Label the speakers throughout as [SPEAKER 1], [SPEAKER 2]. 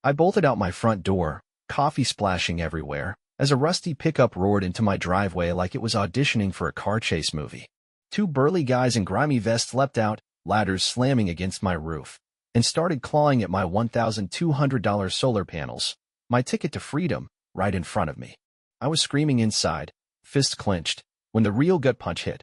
[SPEAKER 1] I bolted out my front door, coffee splashing everywhere, as a rusty pickup roared into my driveway like it was auditioning for a car chase movie. Two burly guys in grimy vests leapt out, ladders slamming against my roof, and started clawing at my $1,200 solar panels, my ticket to freedom, right in front of me. I was screaming inside, fists clenched, when the real gut punch hit.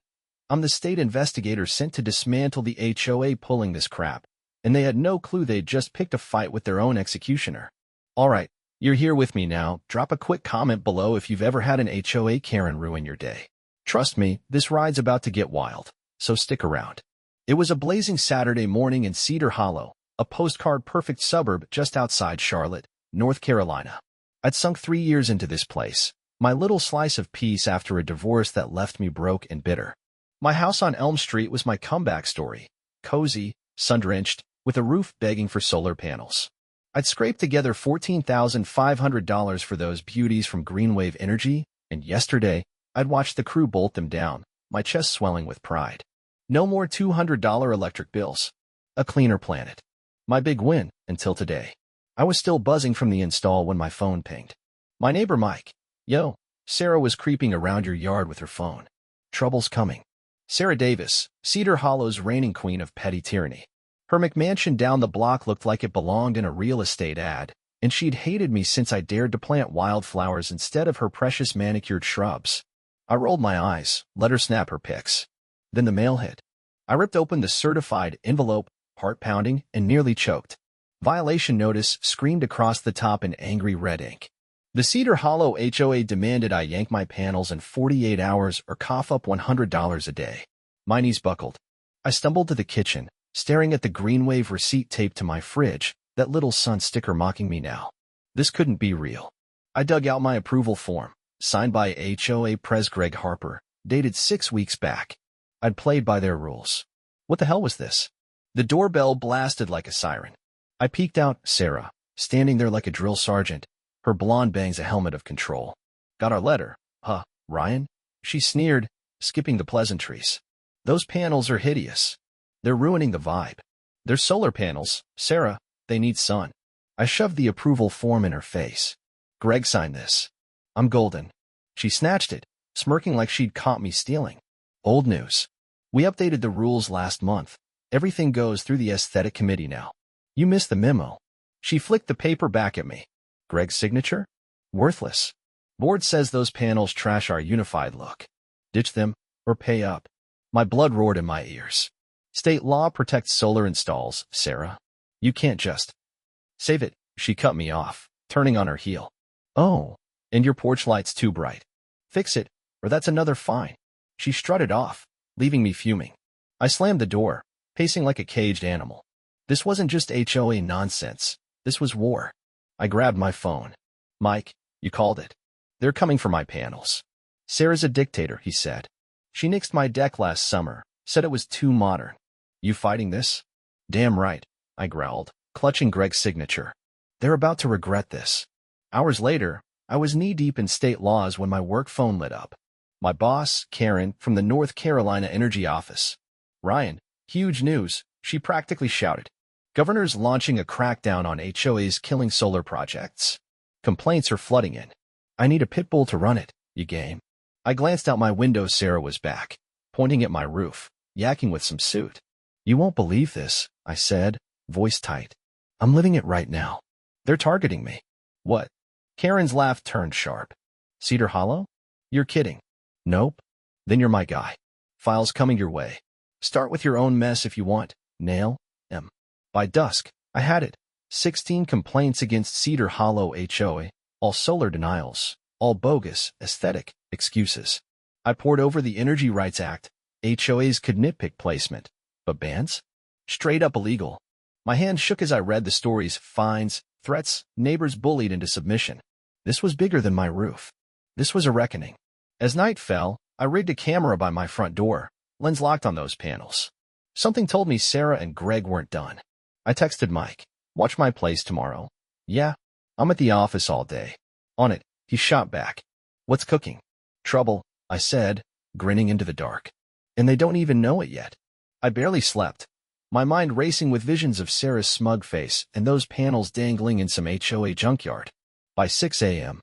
[SPEAKER 1] I'm the state investigator sent to dismantle the HOA pulling this crap, and they had no clue they'd just picked a fight with their own executioner. All right, you're here with me now. Drop a quick comment below if you've ever had an HOA Karen ruin your day. Trust me, this ride's about to get wild, so stick around. It was a blazing Saturday morning in Cedar Hollow, a postcard-perfect suburb just outside Charlotte, North Carolina. I'd sunk 3 years into this place, my little slice of peace after a divorce that left me broke and bitter. My house on Elm Street was my comeback story, cozy, sun-drenched, with a roof begging for solar panels. I'd scraped together $14,500 for those beauties from Greenwave Energy, and yesterday, I'd watched the crew bolt them down, my chest swelling with pride. No more $200 electric bills. A cleaner planet. My big win, until today. I was still buzzing from the install when my phone pinged. My neighbor Mike. Yo, Sarah was creeping around your yard with her phone. Trouble's coming. Sarah Davis, Cedar Hollow's reigning queen of petty tyranny. Her McMansion down the block looked like it belonged in a real estate ad, and she'd hated me since I dared to plant wildflowers instead of her precious manicured shrubs. I rolled my eyes, let her snap her pics. Then the mail hit. I ripped open the certified envelope, heart pounding, and nearly choked. Violation notice screamed across the top in angry red ink. The Cedar Hollow HOA demanded I yank my panels in 48 hours or cough up $100 a day. My knees buckled. I stumbled to the kitchen, staring at the Greenwave receipt taped to my fridge, that little sun sticker mocking me now. This couldn't be real. I dug out my approval form, signed by HOA Pres Greg Harper, dated 6 weeks back. I'd played by their rules. What the hell was this? The doorbell blasted like a siren. I peeked out, Sarah, standing there like a drill sergeant, her blonde bangs a helmet of control. Got our letter, huh, Ryan? She sneered, skipping the pleasantries. Those panels are hideous. They're ruining the vibe. They're solar panels, Sarah. They need sun. I shoved the approval form in her face. Greg signed this. I'm golden. She snatched it, smirking like she'd caught me stealing. Old news. We updated the rules last month. Everything goes through the aesthetic committee now. You missed the memo. She flicked the paper back at me. Greg's signature? Worthless. Board says those panels trash our unified look. Ditch them, or pay up. My blood roared in my ears. State law protects solar installs, Sarah. You can't just save it. She cut me off, turning on her heel. Oh, and your porch light's too bright. Fix it, or that's another fine. She strutted off, leaving me fuming. I slammed the door, pacing like a caged animal. This wasn't just HOA nonsense. This was war. I grabbed my phone. Mike, you called it. They're coming for my panels. Sarah's a dictator, he said. She nixed my deck last summer, said it was too modern. You fighting this? Damn right, I growled, clutching Greg's signature. They're about to regret this. Hours later, I was knee-deep in state laws when my work phone lit up. My boss, Karen, from the North Carolina Energy Office. Ryan, huge news, she practically shouted. Governor's launching a crackdown on HOAs killing solar projects. Complaints are flooding in. I need a pit bull to run it, you game. I glanced out my window. Sarah was back, pointing at my roof, yakking with some suit. You won't believe this, I said, voice tight. I'm living it right now. They're targeting me. What? Karen's laugh turned sharp. Cedar Hollow? You're kidding. Nope. Then you're my guy. Files coming your way. Start with your own mess if you want. Nail, M. By dusk, I had it. 16 complaints against Cedar Hollow HOA, all solar denials, all bogus, aesthetic excuses. I pored over the Energy Rights Act. HOAs could nitpick placement, but bans? Straight up illegal. My hand shook as I read the stories, fines, threats, neighbors bullied into submission. This was bigger than my roof. This was a reckoning. As night fell, I rigged a camera by my front door, lens locked on those panels. Something told me Sarah and Greg weren't done. I texted Mike. Watch my place tomorrow. Yeah, I'm at the office all day. On it, he shot back. What's cooking? Trouble, I said, grinning into the dark. And they don't even know it yet. I barely slept. my mind racing with visions of Sarah's smug face and those panels dangling in some HOA junkyard. By 6 a.m.,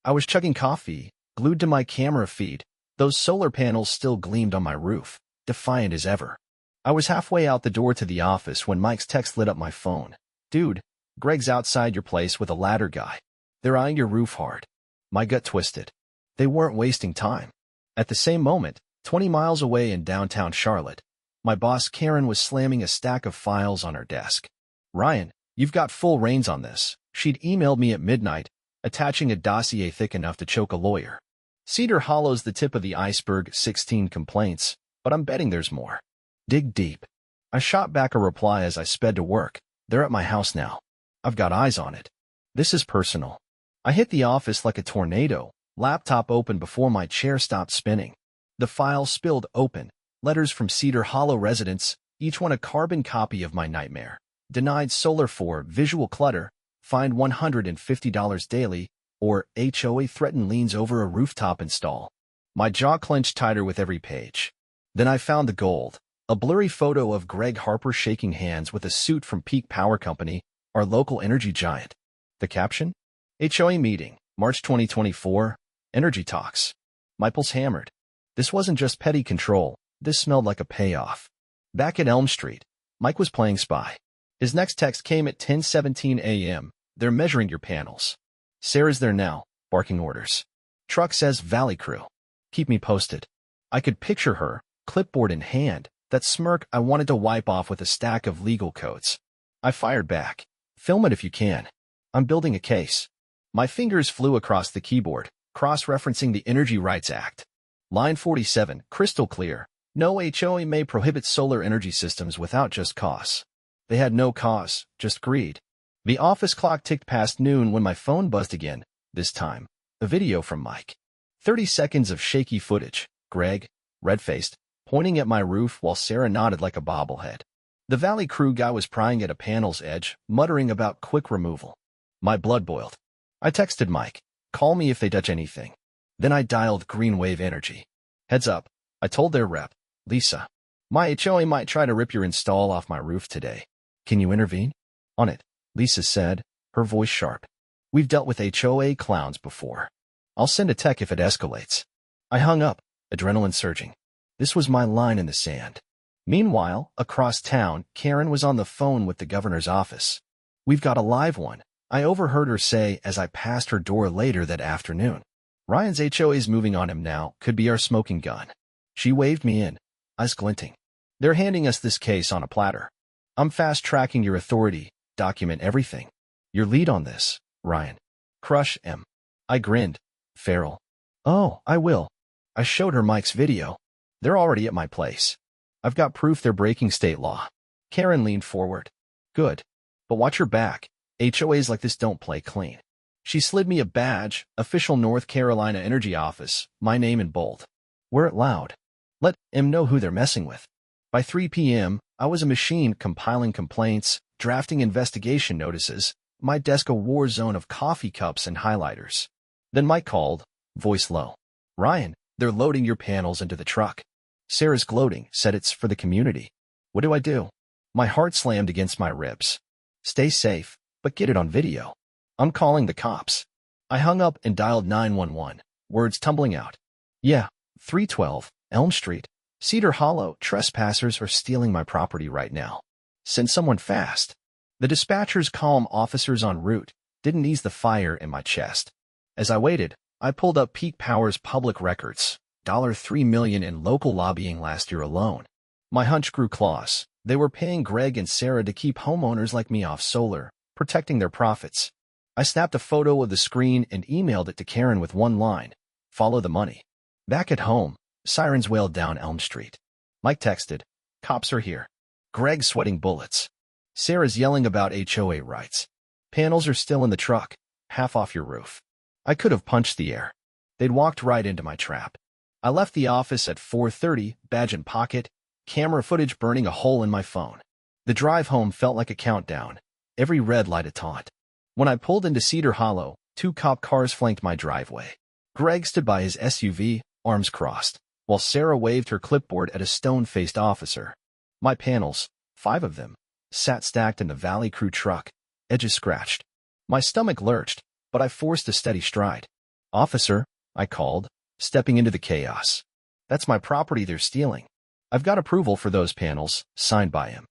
[SPEAKER 1] I was chugging coffee, glued to my camera feed. Those solar panels still gleamed on my roof, defiant as ever. I was halfway out the door to the office when Mike's text lit up my phone. "Dude, Greg's outside your place with a ladder guy. They're eyeing your roof hard." My gut twisted. They weren't wasting time. At the same moment, 20 miles away in downtown Charlotte, my boss Karen was slamming a stack of files on her desk. "Ryan, you've got full reins on this." She'd emailed me at midnight, attaching a dossier thick enough to choke a lawyer. Cedar Hollow's the tip of the iceberg, 16 complaints, but I'm betting there's more. Dig deep. I shot back a reply as I sped to work. "They're at my house now. I've got eyes on it. This is personal." I hit the office like a tornado, laptop open before my chair stopped spinning. The file spilled open, letters from Cedar Hollow residents, each one a carbon copy of my nightmare. Denied solar for visual clutter, fined $150 daily, or HOA threatened liens over a rooftop install. My jaw clenched tighter with every page. Then I found the gold. A blurry photo of Greg Harper shaking hands with a suit from Peak Power Company, our local energy giant. The caption? HOA meeting, March 2024, energy talks. My pulse hammered. This wasn't just petty control. This smelled like a payoff. Back at Elm Street, Mike was playing spy. His next text came at 10:17 a.m. "They're measuring your panels. Sarah's there now, barking orders. Truck says Valley Crew. Keep me posted." I could picture her, clipboard in hand, that smirk I wanted to wipe off with a stack of legal codes. I fired back. "Film it if you can. I'm building a case." My fingers flew across the keyboard, cross-referencing the Energy Rights Act. Line 47, crystal clear. No HOA may prohibit solar energy systems without just cause. They had no cause, just greed. The office clock ticked past noon when my phone buzzed again, this time, a video from Mike. 30 seconds of shaky footage. Greg, red-faced, pointing at my roof while Sarah nodded like a bobblehead. The Valley Crew guy was prying at a panel's edge, muttering about quick removal. My blood boiled. I texted Mike, "Call me if they touch anything." Then I dialed Green Wave Energy. "Heads up," I told their rep, Lisa. "My HOA might try to rip your install off my roof today. Can you intervene?" "On it," Lisa said, her voice sharp. "We've dealt with HOA clowns before. I'll send a tech if it escalates." I hung up, adrenaline surging. This was my line in the sand. Meanwhile, across town, Karen was on the phone with the governor's office. "We've got a live one," I overheard her say as I passed her door later that afternoon. "Ryan's HOA's moving on him now, could be our smoking gun." She waved me in, eyes glinting. "They're handing us this case on a platter. I'm fast-tracking your authority, document everything. Your lead on this, Ryan. Crush him." I grinned. "Feral." "Oh, I will." I showed her Mike's video. "They're already at my place. I've got proof they're breaking state law." Karen leaned forward. "Good. But watch your back. HOAs like this don't play clean." She slid me a badge, official North Carolina Energy Office, my name in bold. "Wear it loud. Let him know who they're messing with." By 3 p.m., I was a machine compiling complaints, drafting investigation notices, my desk a war zone of coffee cups and highlighters. Then Mike called, voice low. "Ryan, they're loading your panels into the truck." Sarah's gloating, said it's for the community. What do I do? My heart slammed against my ribs. "Stay safe, but get it on video. I'm calling the cops." I hung up and dialed 911, words tumbling out. "Yeah, 312, Elm Street, Cedar Hollow. Trespassers are stealing my property right now. Send someone fast." The dispatcher's calm officers en route didn't ease the fire in my chest. As I waited, I pulled up Peak Power's public records, $3 million in local lobbying last year alone. My hunch grew claws. They were paying Greg and Sarah to keep homeowners like me off solar, protecting their profits. I snapped a photo of the screen and emailed it to Karen with one line: "Follow the money." Back at home, sirens wailed down Elm Street. Mike texted, "Cops are here." Greg sweating bullets. Sarah's yelling about HOA rights. "Panels are still in the truck, half off your roof." I could have punched the air. They'd walked right into my trap. I left the office at 4:30, badge in pocket, camera footage burning a hole in my phone. The drive home felt like a countdown, every red light a taunt. When I pulled into Cedar Hollow, 2 cop cars flanked my driveway. Greg stood by his SUV, arms crossed, while Sarah waved her clipboard at a stone-faced officer. "My panels, 5 of them, sat stacked in the Valley Crew truck, edges scratched. My stomach lurched, but I forced a steady stride. "Officer," I called, stepping into the chaos. "That's my property they're stealing. I've got approval for those panels, signed by him."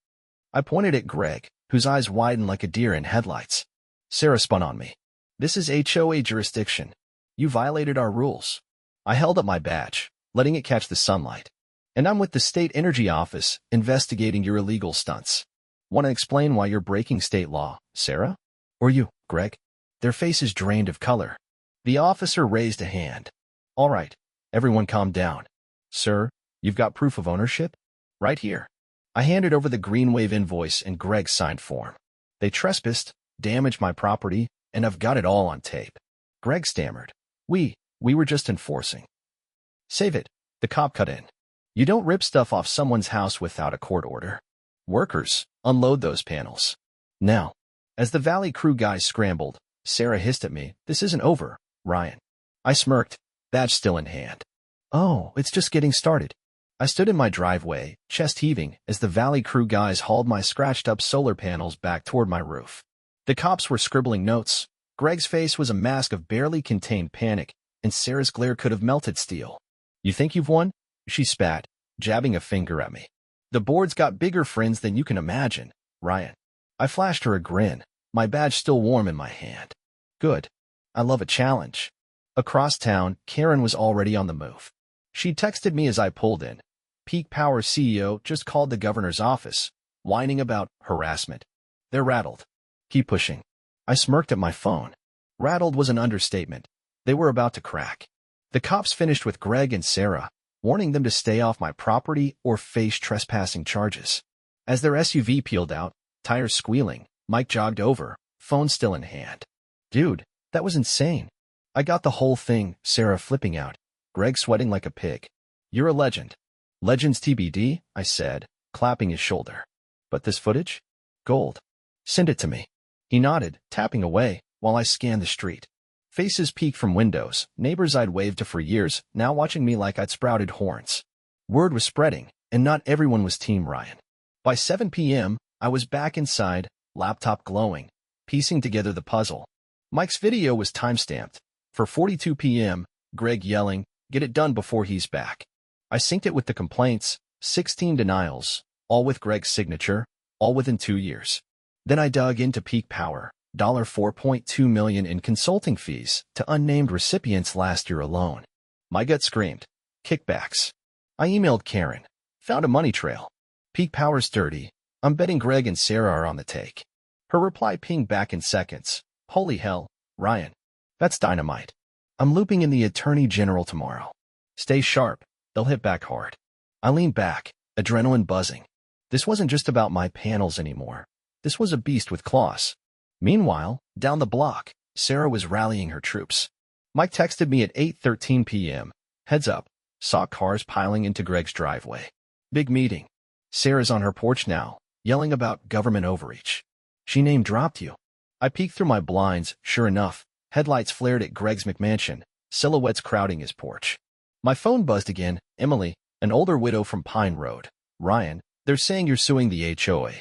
[SPEAKER 1] I pointed at Greg, whose eyes widened like a deer in headlights. Sarah spun on me. "This is HOA jurisdiction. You violated our rules." I held up my badge, letting it catch the sunlight. "And I'm with the State Energy Office, investigating your illegal stunts. Want to explain why you're breaking state law, Sarah? Or you, Greg?" Their faces drained of color. The officer raised a hand. "All right, everyone calm down. Sir, you've got proof of ownership? Right here." I handed over the Greenwave invoice and Greg's signed form. "They trespassed, damaged my property, and I've got it all on tape." Greg stammered. We were just enforcing." "Save it," the cop cut in. "You don't rip stuff off someone's house without a court order. Workers, unload those panels. Now." As the Valley Crew guys scrambled, Sarah hissed at me, "This isn't over, Ryan." I smirked, badge still in hand. "Oh, it's just getting started." I stood in my driveway, chest heaving, as the Valley Crew guys hauled my scratched-up solar panels back toward my roof. The cops were scribbling notes. Greg's face was a mask of barely contained panic, and Sarah's glare could have melted steel. "You think you've won?" she spat, jabbing a finger at me. "The board's got bigger friends than you can imagine, Ryan." I flashed her a grin, my badge still warm in my hand. "Good. I love a challenge." Across town, Karen was already on the move. She texted me as I pulled in. "Peak Power CEO just called the governor's office, whining about harassment. They're rattled. Keep pushing." I smirked at my phone. Rattled was an understatement. They were about to crack. The cops finished with Greg and Sarah, warning them to stay off my property or face trespassing charges. As their SUV peeled out, tires squealing, Mike jogged over, phone still in hand. "Dude, that was insane." "I got the whole thing," Sarah flipping out, Greg sweating like a pig. "You're a legend." "Legends TBD," I said, clapping his shoulder. "But this footage? Gold. Send it to me." He nodded, tapping away, while I scanned the street. Faces peeked from windows, neighbors I'd waved to for years, now watching me like I'd sprouted horns. Word was spreading, and not everyone was Team Ryan. By 7 p.m., I was back inside, laptop glowing, piecing together the puzzle. Mike's video was timestamped. For 42 p.m., Greg yelling, "Get it done before he's back." I synced it with the complaints, 16 denials, all with Greg's signature, all within 2 years. Then I dug into Peak Power, $4.2 million in consulting fees to unnamed recipients last year alone. My gut screamed, kickbacks. I emailed Karen, found a money trail. "Peak Power's dirty. I'm betting Greg and Sarah are on the take." Her reply pinged back in seconds. "Holy hell, Ryan. That's dynamite. I'm looping in the Attorney General tomorrow. Stay sharp. They'll hit back hard." I leaned back, adrenaline buzzing. This wasn't just about my panels anymore. This was a beast with claws. Meanwhile, down the block, Sarah was rallying her troops. Mike texted me at 8:13 p.m. "Heads up. Saw cars piling into Greg's driveway. Big meeting. Sarah's on her porch now, yelling about government overreach. She name-dropped you." I peeked through my blinds. Sure enough, headlights flared at Greg's McMansion, silhouettes crowding his porch. My phone buzzed again. "Emily, an older widow from Pine Road. Ryan, they're saying you're suing the HOA.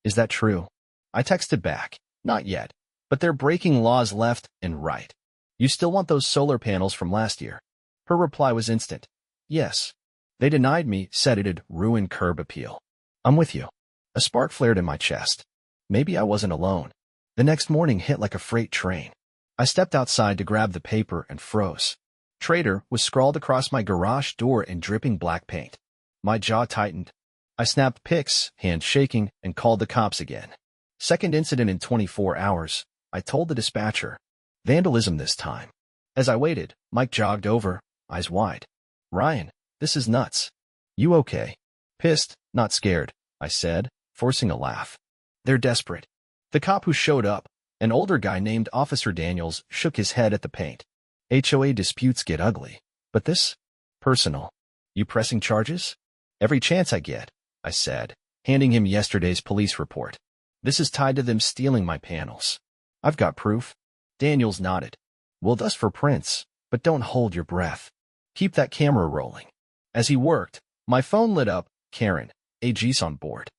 [SPEAKER 1] Is that true?" I texted back, "Not yet, but they're breaking laws left and right. You still want those solar panels from last year?" Her reply was instant. "Yes. They denied me cited ruin curb appeal." "I'm with you." A spark flared in my chest. Maybe I wasn't alone. The next morning hit like a freight train. I stepped outside to grab the paper and froze. "Traitor" was scrawled across my garage door in dripping black paint. My jaw tightened. I snapped pics, hands shaking, and called the cops again. Second incident in 24 hours, I told the dispatcher. Vandalism this time. As I waited, Mike jogged over, eyes wide. "Ryan, this is nuts. You okay?" "Pissed, not scared," I said, forcing a laugh. "They're desperate." The cop who showed up, an older guy named Officer Daniels, shook his head at the paint. "HOA disputes get ugly. But this? Personal. You pressing charges?" "Every chance I get," I said, handing him yesterday's police report. "This is tied to them stealing my panels. I've got proof." Daniels nodded. "We'll dust for prints, but don't hold your breath. Keep that camera rolling." As he worked, my phone lit up. "Karen, AG's on board.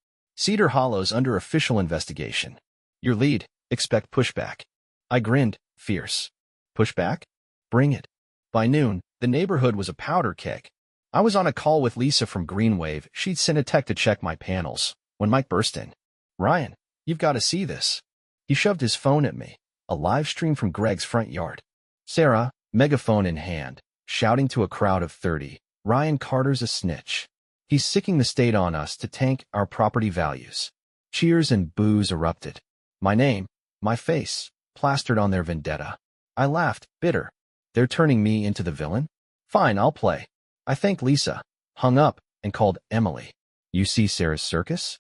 [SPEAKER 1] Cedar Hollow's under official investigation. Your lead, expect pushback. I grinned, fierce. Pushback? Bring it. By noon, the neighborhood was a powder keg. I was on a call with Lisa from Greenwave. She'd sent a tech to check my panels when Mike burst in. Ryan, you've got to see this. He shoved his phone at me, a live stream from Greg's front yard. Sarah, megaphone in hand, shouting to a crowd of 30, Ryan Carter's a snitch. He's sicking the state on us to tank our property values. Cheers and boos erupted. My name, my face, plastered on their vendetta. I laughed, bitter. They're turning me into the villain? Fine, I'll play. I thanked Lisa, hung up, and called Emily. You see Sarah's circus?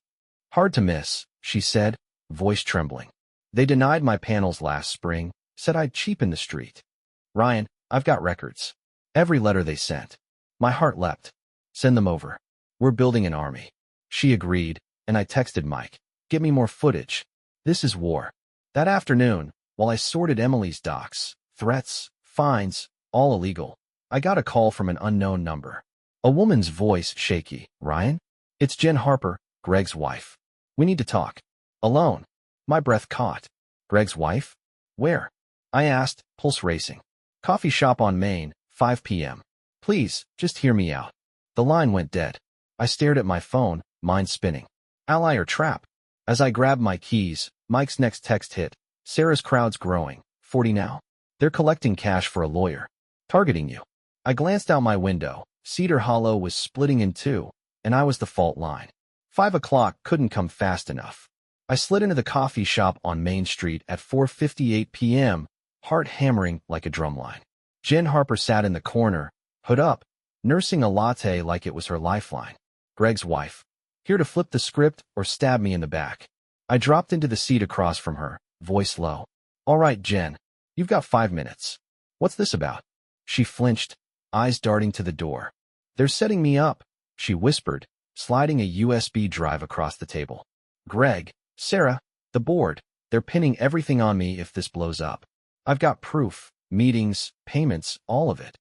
[SPEAKER 1] Hard to miss, she said, voice trembling. They denied my panels last spring, said I'd cheapen the street. Ryan, I've got records. Every letter they sent. My heart leapt. Send them over. We're building an army. She agreed, and I texted Mike. Get me more footage. This is war. That afternoon, while I sorted Emily's docs, threats, fines, all illegal, I got a call from an unknown number. A woman's voice shaky. Ryan? It's Jen Harper, Greg's wife. We need to talk. Alone. My breath caught. Greg's wife? Where? I asked, pulse racing. Coffee shop on Main, 5 p.m. Please, just hear me out. The line went dead. I stared at my phone, mind spinning. Ally or trap? As I grabbed my keys, Mike's next text hit. Sarah's crowd's growing. 40 now. They're collecting cash for a lawyer. Targeting you. I glanced out my window. Cedar Hollow was splitting in two, and I was the fault line. 5 o'clock couldn't come fast enough. I slid into the coffee shop on Main Street at 4:58 p.m., heart hammering like a drumline. Jen Harper sat in the corner, hood up, nursing a latte like it was her lifeline. Greg's wife. Here to flip the script or stab me in the back. I dropped into the seat across from her, voice low. All right, Jen. You've got 5 minutes. What's this about? She flinched, eyes darting to the door. They're setting me up, she whispered, sliding a USB drive across the table. Greg, Sarah, the board, they're pinning everything on me if this blows up. I've got proof, meetings, payments, all of it.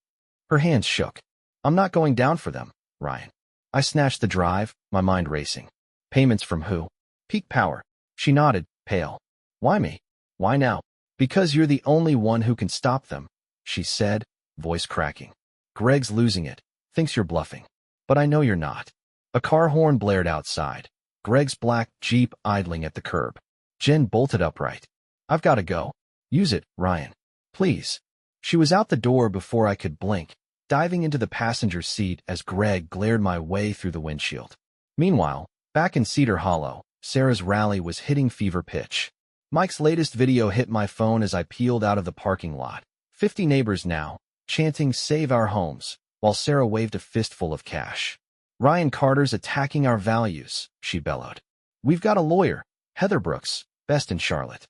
[SPEAKER 1] Her hands shook. I'm not going down for them, Ryan. I snatched the drive, my mind racing. Payments from who? Peak Power. She nodded, pale. Why me? Why now? Because you're the only one who can stop them, she said, voice cracking. Greg's losing it, thinks you're bluffing. But I know you're not. A car horn blared outside. Greg's black Jeep idling at the curb. Jen bolted upright. I've got to go. Use it, Ryan. Please. She was out the door before I could blink, diving into the passenger seat as Greg glared my way through the windshield. Meanwhile, back in Cedar Hollow, Sarah's rally was hitting fever pitch. Mike's latest video hit my phone as I peeled out of the parking lot. 50 neighbors now, chanting "Save our homes," while Sarah waved a fistful of cash. Ryan Carter's attacking our values, she bellowed. We've got a lawyer, Heather Brooks, best in Charlotte.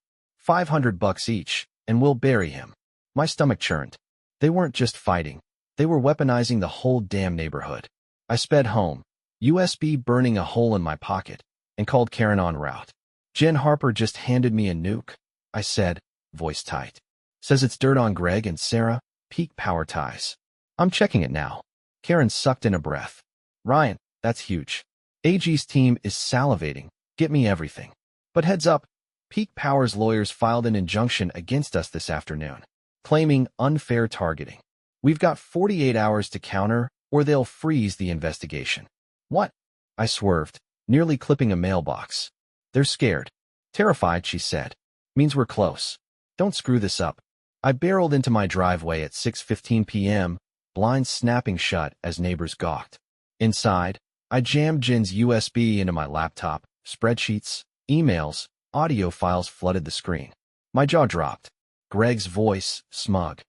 [SPEAKER 1] $500 each, and we'll bury him. My stomach churned. They weren't just fighting. They were weaponizing the whole damn neighborhood. I sped home, USB burning a hole in my pocket, and called Karen en route. Jen Harper just handed me a nuke, I said, voice tight. Says it's dirt on Greg and Sarah, Peak Power ties. I'm checking it now. Karen sucked in a breath. Ryan, that's huge. AG's team is salivating. Get me everything. But heads up, Peak Power's lawyers filed an injunction against us this afternoon, claiming unfair targeting. We've got 48 hours to counter, or they'll freeze the investigation. What? I swerved, nearly clipping a mailbox. They're scared. Terrified, she said. Means we're close. Don't screw this up. I barreled into my driveway at 6:15 p.m., blinds snapping shut as neighbors gawked. Inside, I jammed Jen's USB into my laptop. Spreadsheets, emails, audio files flooded the screen. My jaw dropped. Greg's voice, smug.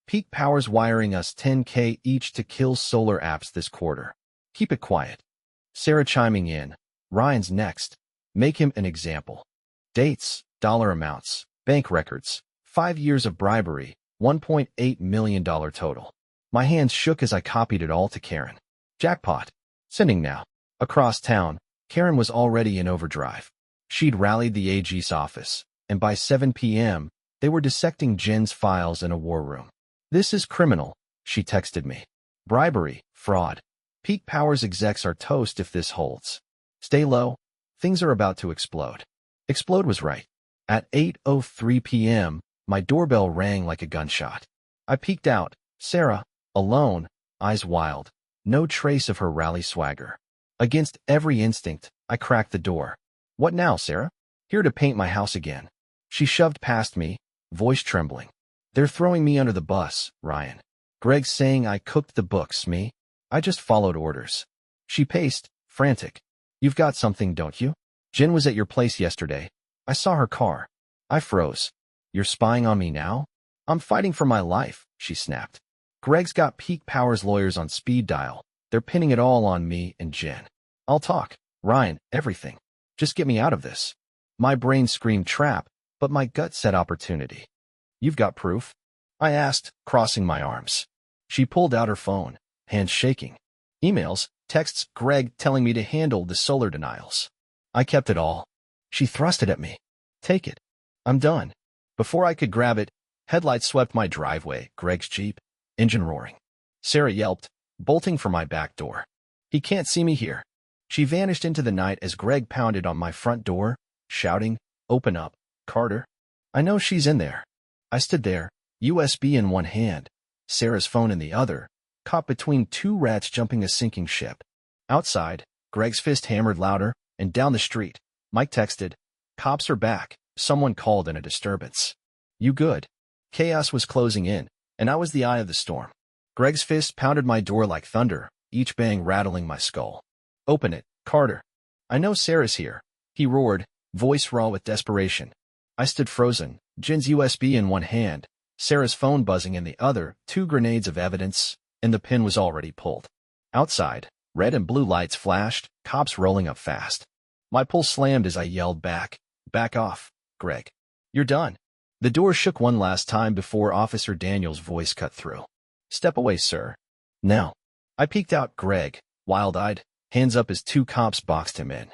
[SPEAKER 1] Peak Power's wiring us $10K each to kill solar apps this quarter. Keep it quiet. Sarah chiming in. Ryan's next. Make him an example. Dates, dollar amounts, bank records, 5 years of bribery, $1.8 million total. My hands shook as I copied it all to Karen. Jackpot. Sending now. Across town, Karen was already in overdrive. She'd rallied the AG's office, and by 7 p.m., they were dissecting Jen's files in a war room. This is criminal, she texted me. Bribery, fraud. Peak Power's execs are toast if this holds. Stay low. Things are about to explode. Explode was right. At 8:03 p.m., my doorbell rang like a gunshot. I peeked out. Sarah, alone, eyes wild, no trace of her rally swagger. Against every instinct, I cracked the door. What now, Sarah? Here to paint my house again. She shoved past me, voice trembling. They're throwing me under the bus, Ryan. Greg's saying I cooked the books, me. I just followed orders. She paced, frantic. You've got something, don't you? Jen was at your place yesterday. I saw her car. I froze. You're spying on me now? I'm fighting for my life, she snapped. Greg's got Peak Power's lawyers on speed dial. They're pinning it all on me and Jen. I'll talk. Ryan, everything. Just get me out of this. My brain screamed trap, but my gut said opportunity. You've got proof? I asked, crossing my arms. She pulled out her phone, hands shaking. Emails, texts, Greg telling me to handle the solar denials. I kept it all. She thrust it at me. Take it. I'm done. Before I could grab it, headlights swept my driveway, Greg's Jeep, engine roaring. Sarah yelped, bolting for my back door. He can't see me here. She vanished into the night as Greg pounded on my front door, shouting, Open up, Carter. I know she's in there. I stood there, USB in one hand, Sarah's phone in the other, caught between two rats jumping a sinking ship. Outside, Greg's fist hammered louder, and down the street, Mike texted, Cops are back. Someone called in a disturbance. You good? Chaos was closing in, and I was the eye of the storm. Greg's fist pounded my door like thunder, each bang rattling my skull. Open it, Carter. I know Sarah's here, he roared, voice raw with desperation. I stood frozen, Jen's USB in one hand, Sarah's phone buzzing in the other, two grenades of evidence, and the pin was already pulled. Outside, red and blue lights flashed, cops rolling up fast. My pulse slammed as I yelled back, Back off, Greg. You're done. The door shook one last time before Officer Daniel's voice cut through. Step away, sir. Now. I peeked out Greg, wild-eyed, hands up as two cops boxed him in.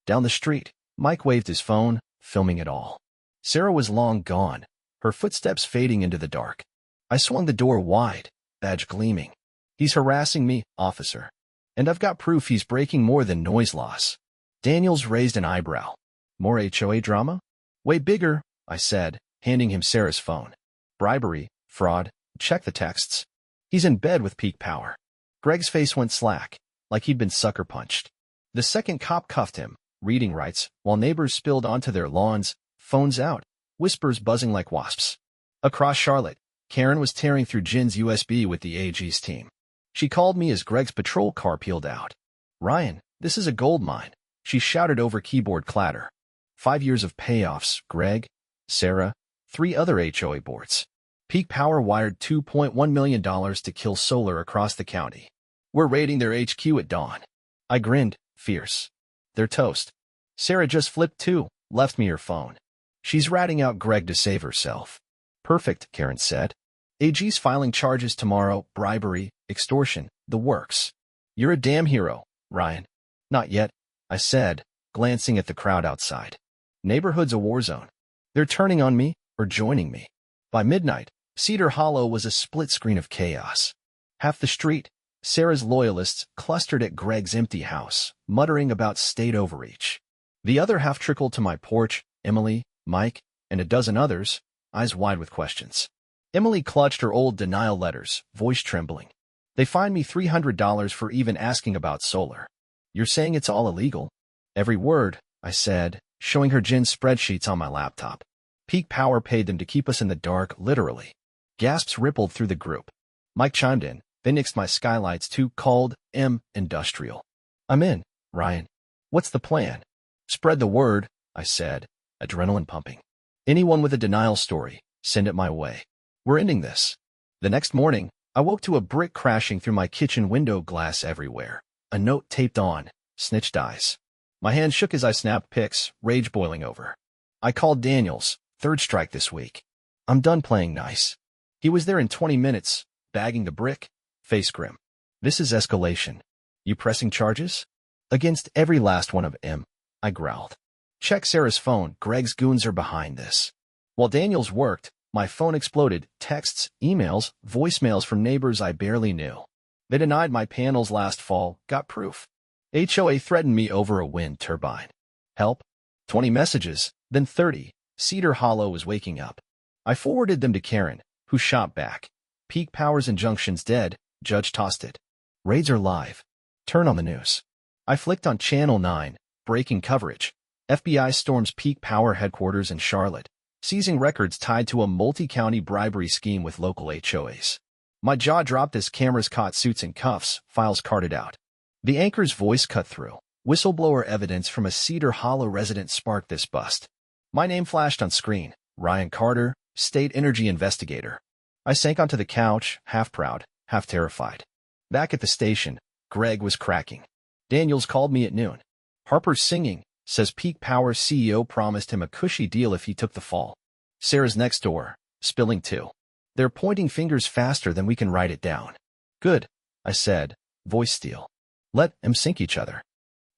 [SPEAKER 1] Down the street, Mike waved his phone, filming it all. Sarah was long gone, her footsteps fading into the dark. I swung the door wide, badge gleaming. He's harassing me, officer. And I've got proof he's breaking more than noise loss. Daniels raised an eyebrow. More HOA drama? Way bigger, I said, handing him Sarah's phone. Bribery, fraud, check the texts. He's in bed with Peak Power. Greg's face went slack, like he'd been sucker punched. The second cop cuffed him, reading rights, while neighbors spilled onto their lawns, phones out, whispers buzzing like wasps. Across Charlotte, Karen was tearing through Jen's USB with the AG's team. She called me as Greg's patrol car peeled out. Ryan, this is a gold mine, she shouted over keyboard clatter. 5 years of payoffs, Greg, Sarah, 3 other HOA boards. Peak Power wired $2.1 million to kill solar across the county. We're raiding their HQ at dawn. I grinned, fierce. They're toast. Sarah just flipped too, left me her phone. She's ratting out Greg to save herself. Perfect, Karen said. AG's filing charges tomorrow, bribery, extortion, the works. You're a damn hero, Ryan. Not yet, I said, glancing at the crowd outside. Neighborhood's a war zone. They're turning on me or joining me. By midnight, Cedar Hollow was a split screen of chaos. Half the street, Sarah's loyalists clustered at Greg's empty house, muttering about state overreach. The other half trickled to my porch, Emily, Mike, and a dozen others, eyes wide with questions. Emily clutched her old denial letters, voice trembling. They fined me $300 for even asking about solar. You're saying it's all illegal? Every word, I said, showing her Jen's spreadsheets on my laptop. Peak Power paid them to keep us in the dark, literally. Gasps rippled through the group. Mike chimed in. They nixed my skylights too, called industrial. I'm in, Ryan. What's the plan? Spread the word, I said, adrenaline pumping. Anyone with a denial story, send it my way. We're ending this. The next morning, I woke to a brick crashing through my kitchen window, glass everywhere. A note taped on, snitch dies. My hand shook as I snapped pics, rage boiling over. I called Daniels, 3rd strike this week. I'm done playing nice. He was there in 20 minutes, bagging the brick, face grim. This is escalation. You pressing charges? Against every last one of them, I growled. Check Sarah's phone, Greg's goons are behind this. While Daniels worked, my phone exploded, texts, emails, voicemails from neighbors I barely knew. They denied my panels last fall, got proof. HOA threatened me over a wind turbine. Help. 20 messages, then 30. Cedar Hollow was waking up. I forwarded them to Karen, who shot back. Peak Power's injunction's dead. Judge tossed it. Raids are live. Turn on the news. I flicked on Channel 9. Breaking coverage. FBI storms Peak Power headquarters in Charlotte, seizing records tied to a multi-county bribery scheme with local HOAs. My jaw dropped as cameras caught suits and cuffs, files carted out. The anchor's voice cut through. Whistleblower evidence from a Cedar Hollow resident sparked this bust. My name flashed on screen. Ryan Carter, State Energy Investigator. I sank onto the couch, half proud, half terrified. Back at the station, Greg was cracking. Daniels called me at noon. Harper's singing, says Peak Power's CEO promised him a cushy deal if he took the fall. Sarah's next door, spilling too. They're pointing fingers faster than we can write it down. Good, I said, voice steel. Let them sink each other.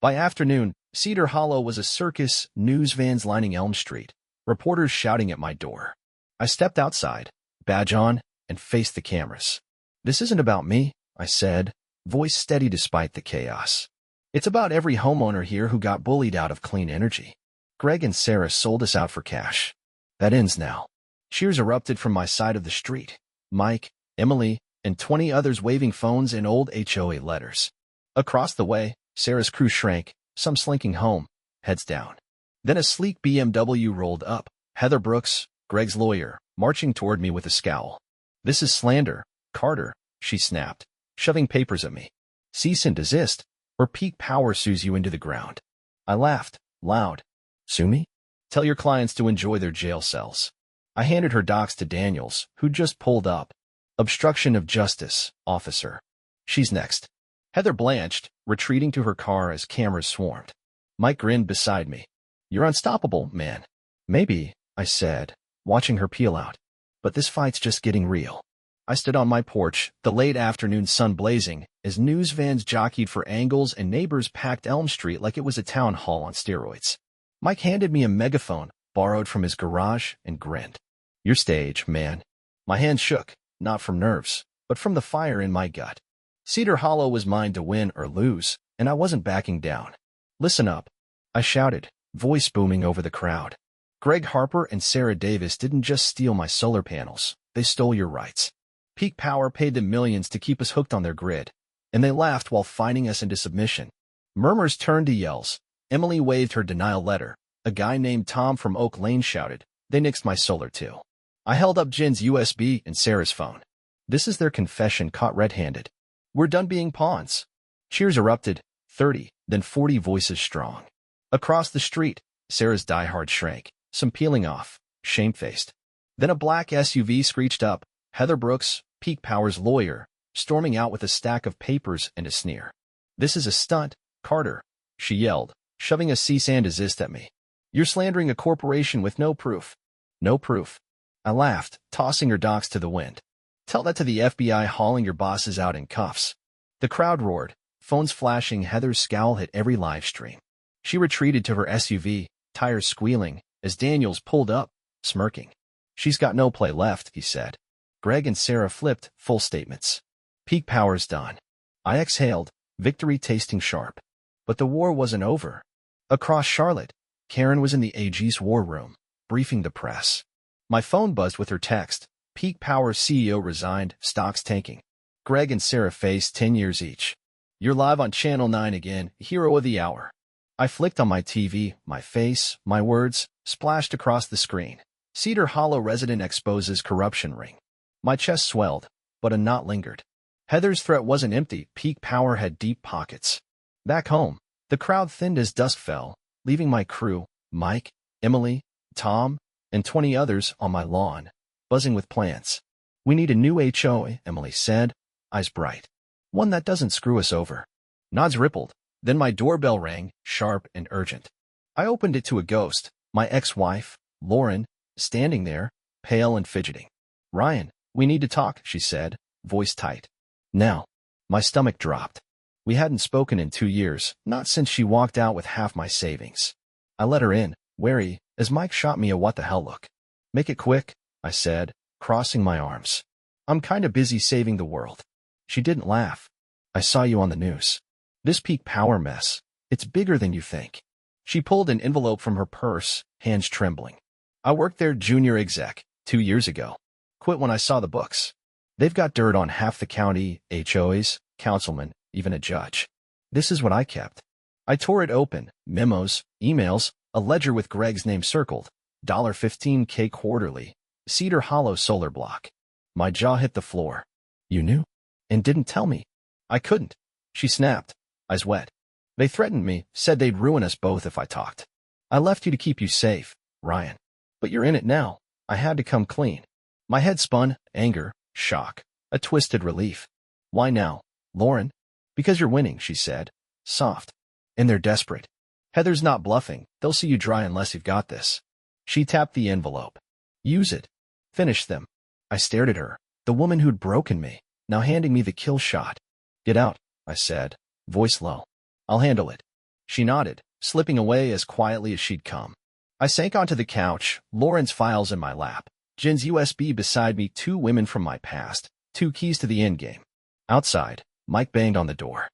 [SPEAKER 1] By afternoon, Cedar Hollow was a circus, news vans lining Elm Street, reporters shouting at my door. I stepped outside, badge on, and faced the cameras. This isn't about me, I said, voice steady despite the chaos. It's about every homeowner here who got bullied out of clean energy. Greg and Sarah sold us out for cash. That ends now. Cheers erupted from my side of the street. Mike, Emily, and 20 others waving phones and old HOA letters. Across the way, Sarah's crew shrank, some slinking home, heads down. Then a sleek BMW rolled up, Heather Brooks, Greg's lawyer, marching toward me with a scowl. This is slander, Carter, she snapped, shoving papers at me. Cease and desist, or Peak Power sues you into the ground. I laughed, loud. Sue me? Tell your clients to enjoy their jail cells. I handed her docs to Daniels, who just pulled up. Obstruction of justice, officer. She's next. Heather blanched, retreating to her car as cameras swarmed. Mike grinned beside me. You're unstoppable, man. Maybe, I said, watching her peel out. But this fight's just getting real. I stood on my porch, the late afternoon sun blazing, as news vans jockeyed for angles and neighbors packed Elm Street like it was a town hall on steroids. Mike handed me a megaphone, borrowed from his garage, and grinned. Your stage, man. My hand shook, not from nerves, but from the fire in my gut. Cedar Hollow was mine to win or lose, and I wasn't backing down. Listen up, I shouted, voice booming over the crowd. Greg Harper and Sarah Davis didn't just steal my solar panels, they stole your rights. Peak Power paid them millions to keep us hooked on their grid, and they laughed while fining us into submission. Murmurs turned to yells. Emily waved her denial letter. A guy named Tom from Oak Lane shouted, they nixed my solar too. I held up Jen's USB and Sarah's phone. This is their confession caught red-handed. We're done being pawns. Cheers erupted, 30, then 40 voices strong. Across the street, Sarah's diehard shrank, some peeling off, shamefaced. Then a black SUV screeched up, Heather Brooks, Peak Power's lawyer, storming out with a stack of papers and a sneer. This is a stunt, Carter, she yelled, shoving a cease and desist at me. You're slandering a corporation with no proof. No proof. I laughed, tossing her docs to the wind. Tell that to the FBI hauling your bosses out in cuffs. The crowd roared, phones flashing. Heather's scowl hit every live stream. She retreated to her SUV, tires squealing, as Daniels pulled up, smirking. She's got no play left, he said. Greg and Sarah flipped, full statements. Peak Power's done. I exhaled, victory tasting sharp. But the war wasn't over. Across Charlotte, Karen was in the AG's war room, briefing the press. My phone buzzed with her text. Peak Power CEO resigned, stocks tanking. Greg and Sarah face 10 years each. You're live on Channel 9 again, hero of the hour. I flicked on my TV, my face, my words, splashed across the screen. Cedar Hollow resident exposes corruption ring. My chest swelled, but a knot lingered. Heather's threat wasn't empty. Peak Power had deep pockets. Back home, the crowd thinned as dusk fell, leaving my crew, Mike, Emily, Tom, and 20 others on my lawn, buzzing with plans. We need a new HOA, Emily said, eyes bright. One that doesn't screw us over. Nods rippled. Then my doorbell rang, sharp and urgent. I opened it to a ghost, my ex-wife, Lauren, standing there, pale and fidgeting. Ryan, we need to talk, she said, voice tight. Now. My stomach dropped. We hadn't spoken in 2 years, not since she walked out with half my savings. I let her in, wary, as Mike shot me a what-the-hell look. Make it quick, I said, crossing my arms. I'm kinda busy saving the world. She didn't laugh. I saw you on the news. This Peak Power mess, it's bigger than you think. She pulled an envelope from her purse, hands trembling. I worked there junior exec 2 years ago. Quit when I saw the books. They've got dirt on half the county, HOAs, councilmen, even a judge. This is what I kept. I tore it open, memos, emails, a ledger with Greg's name circled, $15K quarterly, Cedar Hollow solar block. My jaw hit the floor. You knew? And didn't tell me. I couldn't. She snapped, eyes wet. They threatened me, said they'd ruin us both if I talked. I left you to keep you safe, Ryan. But you're in it now. I had to come clean. My head spun, anger, shock, a twisted relief. Why now, Lauren? Because you're winning, she said, soft. And they're desperate. Heather's not bluffing. They'll see you dry unless you've got this. She tapped the envelope. Use it. Finish them. I stared at her, the woman who'd broken me, now handing me the kill shot. Get out, I said, voice low. I'll handle it. She nodded, slipping away as quietly as she'd come. I sank onto the couch, Lauren's files in my lap, Jen's USB beside me, 2 women from my past, 2 keys to the endgame. Outside, Mike banged on the door.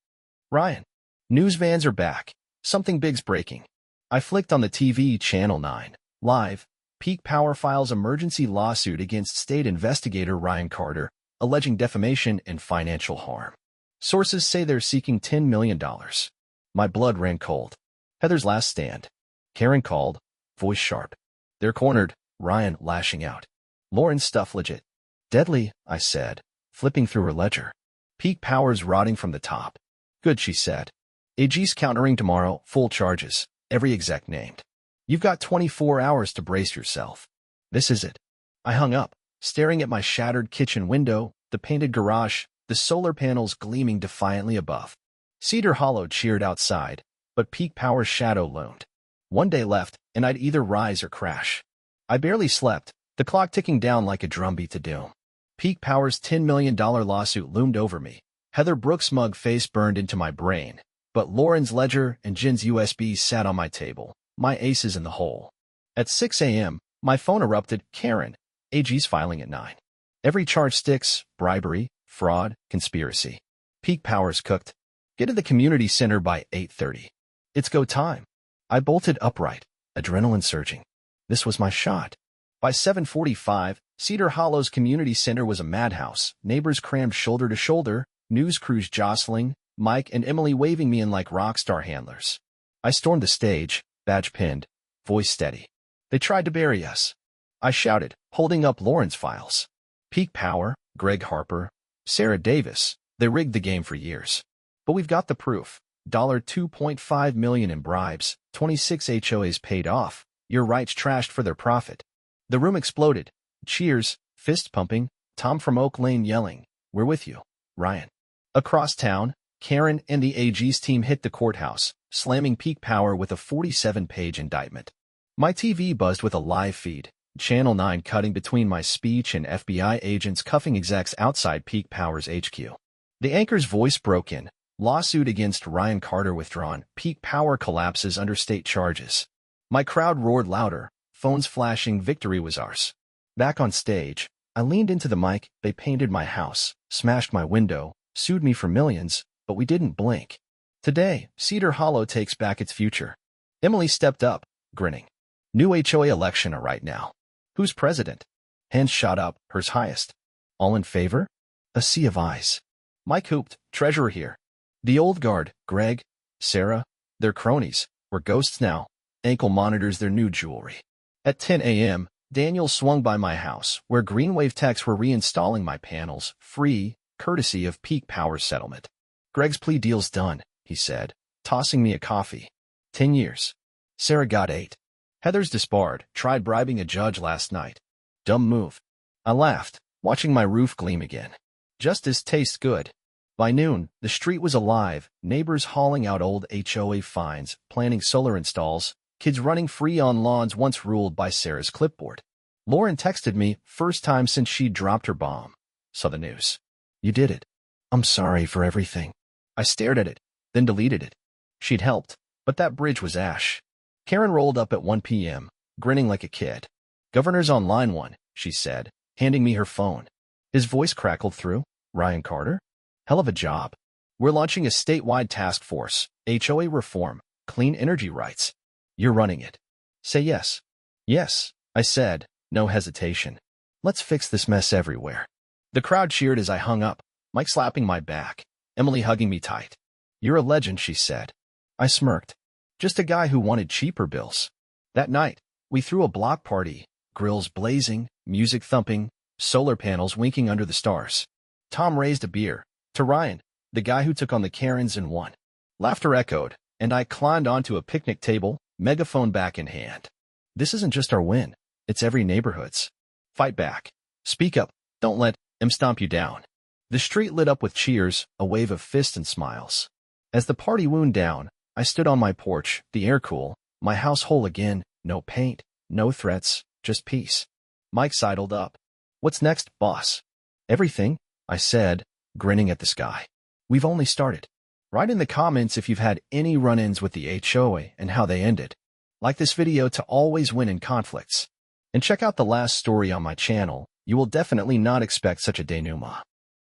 [SPEAKER 1] Ryan. News vans are back. Something big's breaking. I flicked on the TV, Channel 9. Live. Peak Power files emergency lawsuit against state investigator Ryan Carter, alleging defamation and financial harm. Sources say they're seeking $10 million. My blood ran cold. Heather's last stand. Karen called, voice sharp. They're cornered, Ryan lashing out. Lauren's stuff legit. Deadly, I said, flipping through her ledger. Peak Power's rotting from the top. Good, she said. AG's countering tomorrow, full charges, every exec named. You've got 24 hours to brace yourself. This is it. I hung up, staring at my shattered kitchen window, the painted garage, the solar panels gleaming defiantly above. Cedar Hollow cheered outside, but Peak Power's shadow loomed. One day left, and I'd either rise or crash. I barely slept, the clock ticking down like a drumbeat to doom. Peak Power's $10 million lawsuit loomed over me. Heather Brooks' mug face burned into my brain, but Lauren's ledger and Jen's USB sat on my table, my aces in the hole. At 6 a.m., my phone erupted, Karen. AG's filing at 9. Every charge sticks, bribery, fraud, conspiracy. Peak Power's cooked. Get to the community center by 8:30. It's go time. I bolted upright, adrenaline surging. This was my shot. By 7:45, Cedar Hollow's community center was a madhouse, neighbors crammed shoulder to shoulder, news crews jostling, Mike and Emily waving me in like rock star handlers. I stormed the stage, badge pinned, voice steady. They tried to bury us. I shouted, holding up Lauren's files. Peak Power, Greg Harper, Sarah Davis, they rigged the game for years. But we've got the proof. $2.5 million in bribes, 26 HOAs paid off, your rights trashed for their profit. The room exploded. Cheers, fist pumping, Tom from Oak Lane yelling, we're with you, Ryan. Across town, Karen and the AG's team hit the courthouse, slamming Peak Power with a 47-page indictment. My TV buzzed with a live feed, Channel 9 cutting between my speech and FBI agents cuffing execs outside Peak Power's HQ. The anchor's voice broke in. Lawsuit against Ryan Carter withdrawn. Peak Power collapses under state charges. My crowd roared louder. Phones flashing. Victory was ours. Back on stage, I leaned into the mic. They painted my house, smashed my window, sued me for millions, but we didn't blink. Today, Cedar Hollow takes back its future. Emily stepped up, grinning. New HOA election right now. Who's president? Hands shot up, hers highest. All in favor? A sea of eyes. Mike hooped, treasurer here. The old guard, Greg, Sarah, their cronies, were ghosts now. Ankle monitors their new jewelry. At 10 a.m., Daniel swung by my house, where Greenwave techs were reinstalling my panels, free, courtesy of Peak Power settlement. Greg's plea deal's done, he said, tossing me a coffee. 10 years. Sarah got 8. Heather's disbarred, tried bribing a judge last night. Dumb move. I laughed, watching my roof gleam again. Justice tastes good. By noon, the street was alive, neighbors hauling out old HOA fines, planning solar installs, kids running free on lawns once ruled by Sarah's clipboard. Lauren texted me, first time since she'd dropped her bomb. Saw the news. You did it. I'm sorry for everything. I stared at it, then deleted it. She'd helped, but that bridge was ash. Karen rolled up at 1 p.m., grinning like a kid. Governor's on line 1, she said, handing me her phone. His voice crackled through. Ryan Carter? Hell of a job. We're launching a statewide task force, HOA reform, clean energy rights. You're running it. Say yes. Yes, I said, no hesitation. Let's fix this mess everywhere. The crowd cheered as I hung up, Mike slapping my back, Emily hugging me tight. You're a legend, she said. I smirked. Just a guy who wanted cheaper bills. That night, we threw a block party, grills blazing, music thumping, solar panels winking under the stars. Tom raised a beer to Ryan, the guy who took on the Karens and won. Laughter echoed, and I climbed onto a picnic table, megaphone back in hand. This isn't just our win, it's every neighborhood's. Fight back. Speak up. Don't let him stomp you down. The street lit up with cheers, a wave of fists and smiles. As the party wound down, I stood on my porch, the air cool, my house whole again, no paint, no threats, just peace. Mike sidled up. What's next, boss? Everything, I said, grinning at the sky. We've only started. Write in the comments if you've had any run-ins with the HOA and how they ended. Like this video to always win in conflicts. And check out the last story on my channel. You will definitely not expect such a denouement.